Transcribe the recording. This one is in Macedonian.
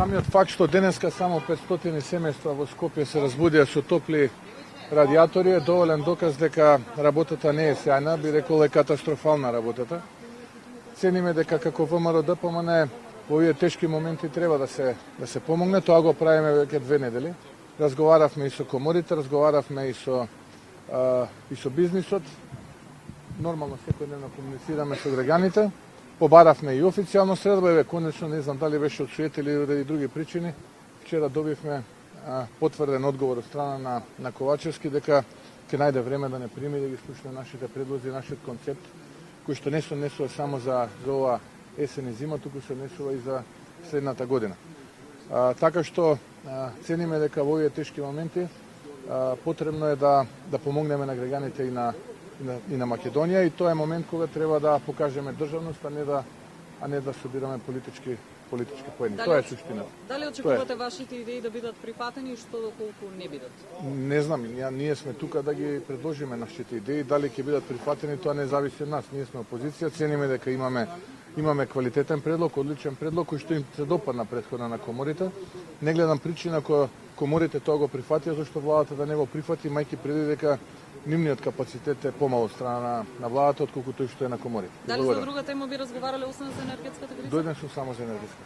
Самиот факт што денеска само 500 семејства во Скопје се разбудија со топли радиатори е доволен доказ дека работата не е сјајна, би рекол е катастрофална работата. Цениме дека како ВМРО ДПМН во овие тешки моменти треба да се помогне, тоа го правиме веќе 2 недели. Разговаравме и со коморите, разговаравме и со бизнисот. Нормално секојдневно комуницираме со граѓаните. Побаравме и официјално средба, еве конечно не знам дали беше од суета или ради други причини. Вчера добивме потврден одговор од страна на Ковачевски дека ќе најде време да не прими да ги слушне нашите предлози, нашиот концепт, кој што не се однесува само за ова есен и зима, туку се однесува и за следната година. Така што цениме дека во овие тешки моменти потребно е да помогнеме на граѓаните и на Македонија, и тоа е момент кога треба да покажеме државност, а не да собираме политички поени. Тоа е суштината. Дали очекувате вашите идеи да бидат прифатени и што доколку не бидат? Не знам, ние сме тука да ги предложиме нашите идеи, дали ќе бидат прифатени, тоа не зависи од нас. Ние сме опозиција, цениме дека имаме квалитетен предлог, одличен предлог кој што им се допадна претходно на коморите. Не гледам причина која коморите тоа го прифатија, зашто владата да не го прифати, мајки преди дека нивниот капацитет е помал од страна на владата отколку тој што е на коморите. Дали за друга тема би разговарале освен за енергетската криза? Дојден сум само за енергетска.